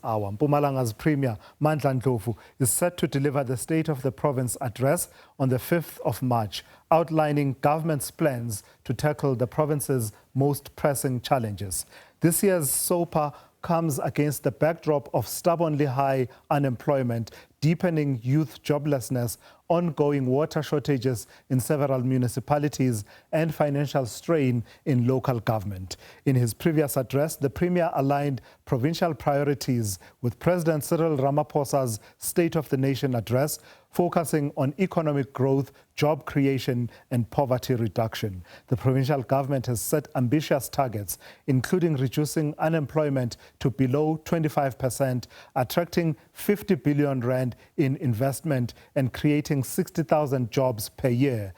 hour. Mpumalanga's Premier Mandla Ndlovu is set to deliver the State of the Province address on the 5th of March, outlining government's plans to tackle the province's most pressing challenges. This year's SOPA comes against the backdrop of stubbornly high unemployment, deepening youth joblessness, ongoing water shortages in several municipalities, and financial strain in local government. In his previous address, the Premier aligned provincial priorities with President Cyril Ramaphosa's State of the Nation address, focusing on economic growth, job creation, and poverty reduction. The provincial government has set ambitious targets, including reducing unemployment to below 25%, attracting 50 billion rand in investment, and creating 60,000 jobs per year.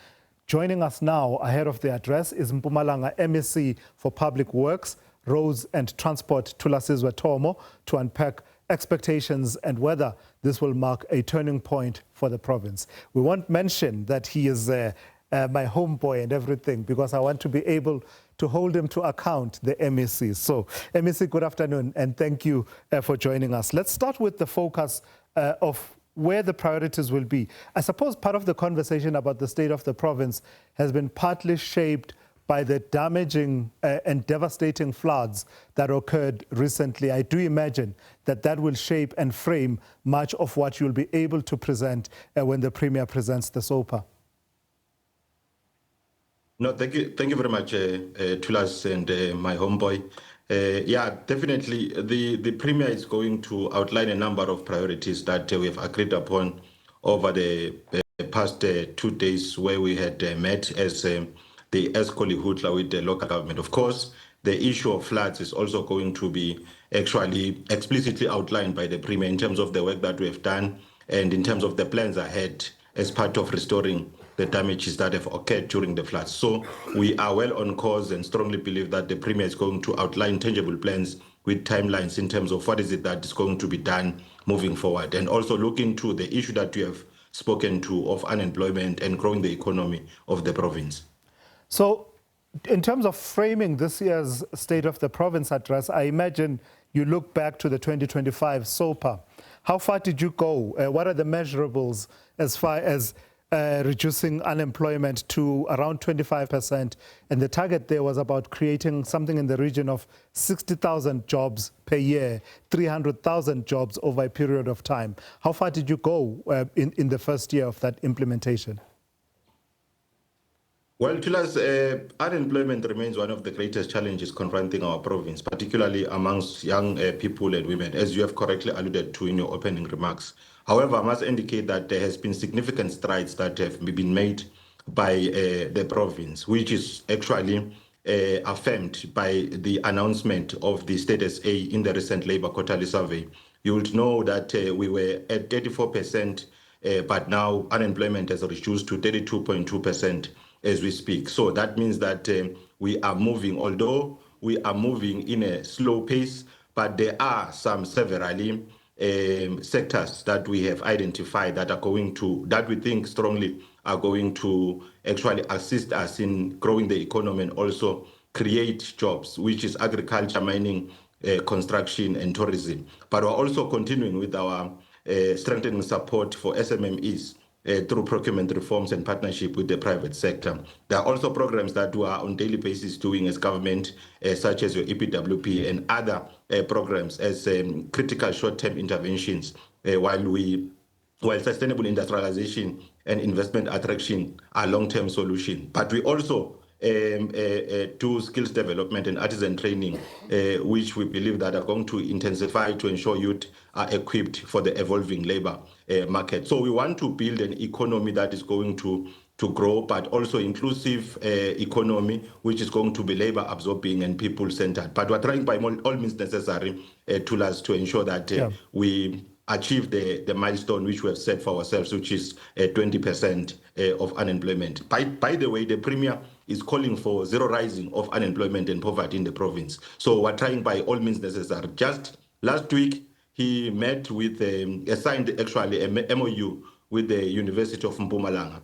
Joining us now ahead of the address is Mpumalanga MEC for Public Works, Roads and Transport, Thulasizwe Thomo, to unpack expectations and whether this will mark a turning point for the province. We won't mention that he is my homeboy and everything, because I want to be able to hold him to account, the MEC. So, MEC, good afternoon, and thank you for joining us. Let's start with the focus of where the priorities will be. I suppose part of the conversation about the state of the province has been partly shaped by the damaging and devastating floods that occurred recently. I do imagine that that will shape and frame much of what you'll be able to present when the Premier presents the SOPA. No, thank you very much, Thulas and my homeboy. Yeah, definitely, the Premier is going to outline a number of priorities that we have agreed upon over the past 2 days, where we had met as the ESCO with the local government. Of course, the issue of floods is also going to be actually explicitly outlined by the Premier in terms of the work that we have done and in terms of the plans ahead as part of restoring the damages that have occurred during the floods. So we are well on course and strongly believe that the Premier is going to outline tangible plans with timelines in terms of what is it that is going to be done moving forward, and also look into the issue that you have spoken to of unemployment and growing the economy of the province. So in terms of framing this year's State of the Province address, I imagine you look back to the 2025 SOPA. How far did you go? What are the measurables as far as reducing unemployment to around 25%? And the target there was about creating something in the region of 60,000 jobs per year, 300,000 jobs over a period of time. How far did you go in the first year of that implementation? Well, Thulas, unemployment remains one of the greatest challenges confronting our province, particularly amongst young people and women, as you have correctly alluded to in your opening remarks. However, I must indicate that there has been significant strides that have been made by the province, which is actually affirmed by the announcement of the Status A in the recent Labour Quarterly Survey. You would know that we were at 34%, but now unemployment has reduced to 32.2%. as we speak. So that means that we are moving, although we are moving in a slow pace, but there are some severally sectors that we have identified that are going to, that we think strongly are going to actually assist us in growing the economy and also create jobs, which is agriculture, mining, construction, and tourism. But we're also continuing with our strengthening support for SMMEs, through procurement reforms and partnership with the private sector. There are also programs that we are on daily basis doing as government, such as your EPWP and other programs as critical short-term interventions, while sustainable industrialization and investment attraction are long-term solutions. But we also do skills development and artisan training, which we believe that are going to intensify to ensure youth are equipped for the evolving labor market. So we want to build an economy that is going to grow, but also inclusive economy, which is going to be labor absorbing and people centered. But we're trying by all means necessary to ensure that we achieve the milestone which we have set for ourselves, which is 20% of unemployment. By the way, the Premier is calling for zero rising of unemployment and poverty in the province. So we're trying by all means necessary. Just last week, he met with, signed actually a MOU with the University of Mpumalanga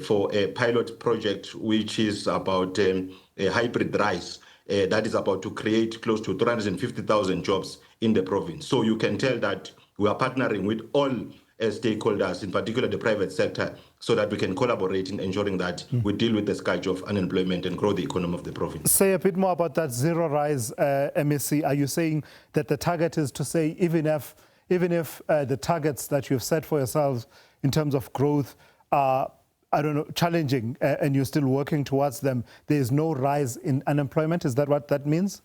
for a pilot project which is about a hybrid rice that is about to create close to 350,000 jobs in the province. So you can tell that we are partnering with all stakeholders, in particular the private sector, so that we can collaborate in ensuring that we deal with the scourge of unemployment and grow the economy of the province. Say a bit more about that zero rise MEC. Are you saying that the target is to say even if the targets that you've set for yourselves in terms of growth are, I don't know, challenging and you're still working towards them, there is no rise in unemployment? Is that what that means?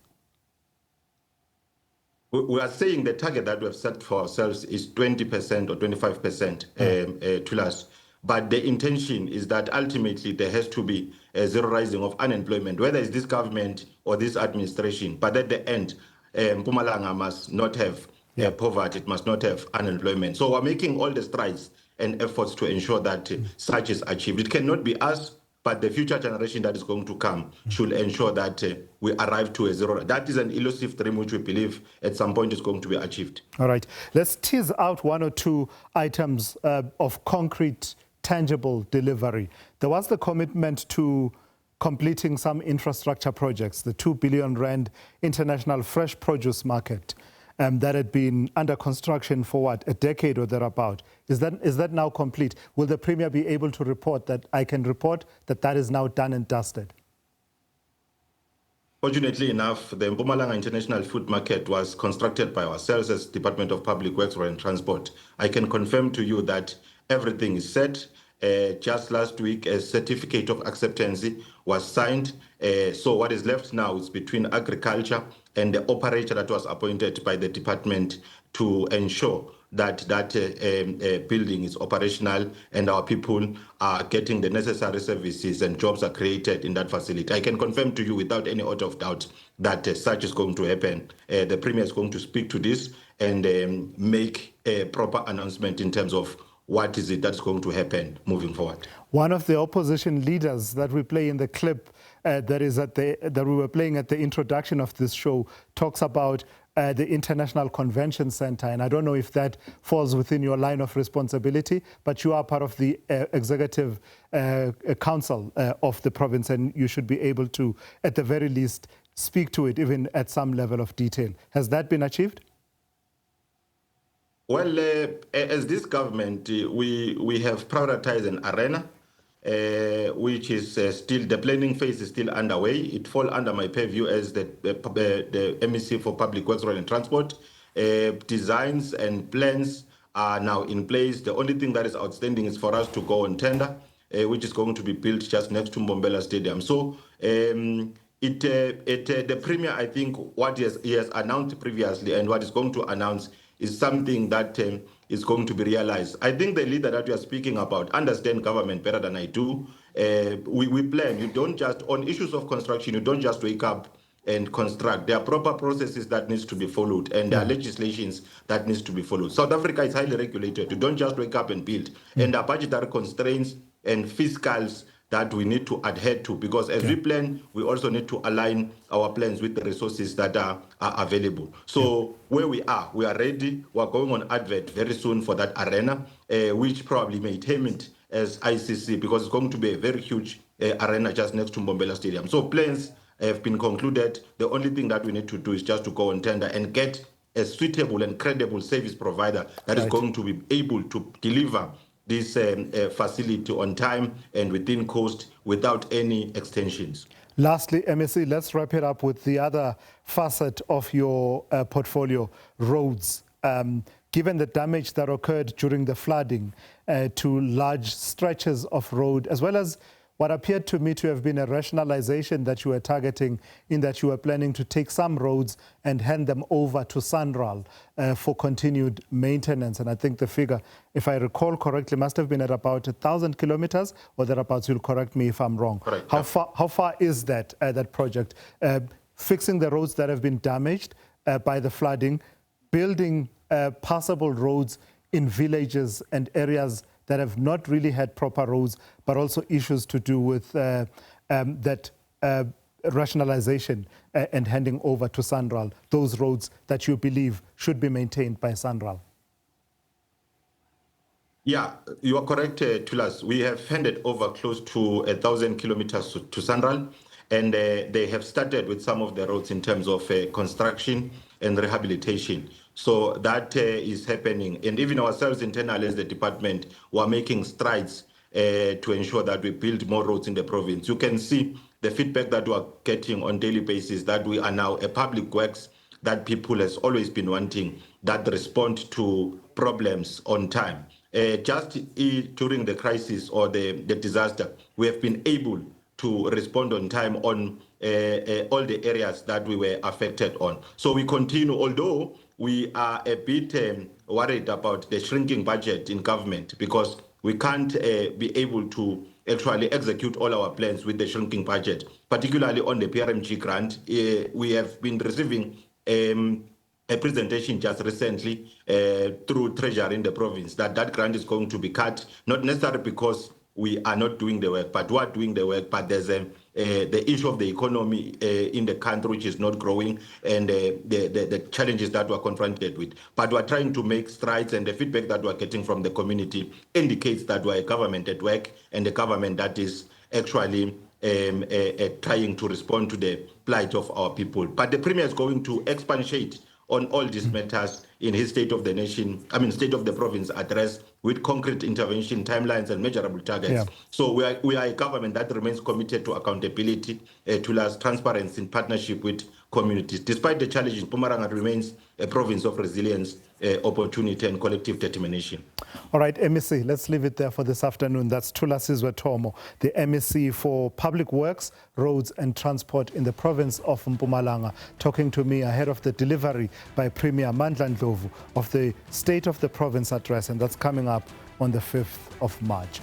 We are saying the target that we have set for ourselves is 20% or 25% to us. But the intention is that ultimately there has to be a zero rising of unemployment, whether it's this government or this administration. But at the end, Mpumalanga must not have poverty, it must not have unemployment. So we're making all the strides and efforts to ensure that such is achieved. It cannot be us, but the future generation that is going to come should ensure that we arrive to a zero. That is an elusive dream which we believe at some point is going to be achieved. All right. Let's tease out one or two items of concrete, tangible delivery. There was the commitment to completing some infrastructure projects, the 2 billion rand international fresh produce market that had been under construction for what, a decade or thereabout. Is that now complete? Will the Premier be able to report that? I can report that that is now done and dusted? Fortunately enough, the Mpumalanga International Food Market was constructed by ourselves as Department of Public Works and Transport. I can confirm to you that everything is set. Just last week, a certificate of acceptance was signed. So what is left now is between agriculture and the operator that was appointed by the department to ensure that building is operational and our people are getting the necessary services and jobs are created in that facility. I can confirm to you without any order of doubt that such is going to happen. The Premier is going to speak to this and make a proper announcement in terms of what is it that's going to happen moving forward. One of the opposition leaders that we play in the clip that we were playing at the introduction of this show talks about the International Convention Center. And I don't know if that falls within your line of responsibility, but you are part of the executive council of the province, and you should be able to, at the very least, speak to it even at some level of detail. Has that been achieved? Well, as this government, we have prioritized an arena, which is still, the planning phase is still underway. It falls under my purview as the MEC for Public Works, Road and Transport. Designs and plans are now in place. The only thing that is outstanding is for us to go on tender, which is going to be built just next to Mbombela Stadium. So the Premier, I think what he has announced previously and what is going to announce is something that is going to be realized. I think the leader that you are speaking about understands government better than I do. We plan. You don't just, on issues of construction, you don't just wake up and construct. There are proper processes that needs to be followed, and there are legislations that needs to be followed. South Africa is highly regulated. You don't just wake up and build. And there are budgetary constraints and fiscals that we need to adhere to, because as we plan, we also need to align our plans with the resources that are available. So where we are ready. We're going on advert very soon for that arena, which probably may term it as ICC, because it's going to be a very huge arena just next to Mbombela Stadium. So plans have been concluded. The only thing that we need to do is just to go on tender and get a suitable and credible service provider that is going to be able to deliver this facility on time and within cost without any extensions. Lastly, MEC, let's wrap it up with the other facet of your portfolio, roads. Given the damage that occurred during the flooding to large stretches of road, as well as what appeared to me to have been a rationalization that you were targeting, in that you were planning to take some roads and hand them over to SANRAL for continued maintenance. And I think the figure, if I recall correctly, must have been at about 1,000 kilometers or thereabouts. You'll correct me if I'm wrong. Correct. How far is that project? Fixing the roads that have been damaged by the flooding, building passable roads in villages and areas that have not really had proper roads, but also issues to do with that rationalization and handing over to SANRAL, those roads that you believe should be maintained by SANRAL. Yeah, you are correct, Thulas. We have handed over close to 1,000 kilometers to SANRAL, and they have started with some of the roads in terms of construction. and rehabilitation. So that is happening. And even ourselves internally as the department, we're making strides to ensure that we build more roads in the province. You can see the feedback that we are getting on daily basis, that we are now a public works that people has always been wanting, that respond to problems on time. Just during the crisis or the disaster, we have been able to respond on time on all the areas that we were affected on. So we continue, although we are a bit worried about the shrinking budget in government, because we can't be able to actually execute all our plans with the shrinking budget, particularly on the PRMG grant. We have been receiving a presentation just recently through Treasury in the province that grant is going to be cut, not necessarily because we are not doing the work, but we are doing the work, but there's the issue of the economy in the country, which is not growing, and the challenges that we're confronted with. But we're trying to make strides, and the feedback that we're getting from the community indicates that we're a government at work, and a government that is actually trying to respond to the plight of our people. But the Premier is going to expatiate on all these matters in his State of the Province address, with concrete intervention, timelines, and measurable targets. Yeah. So we are a government that remains committed to accountability, to transparency in partnership with communities. Despite the challenges, Mpumalanga remains a province of resilience, opportunity, and collective determination. All right, MEC, let's leave it there for this afternoon. That's Thulasizwe Thomo, the MEC for Public Works, Roads and Transport in the province of Mpumalanga, talking to me ahead of the delivery by Premier Mandla Ndlovu of the State of the Province address, and that's coming up on the 5th of March.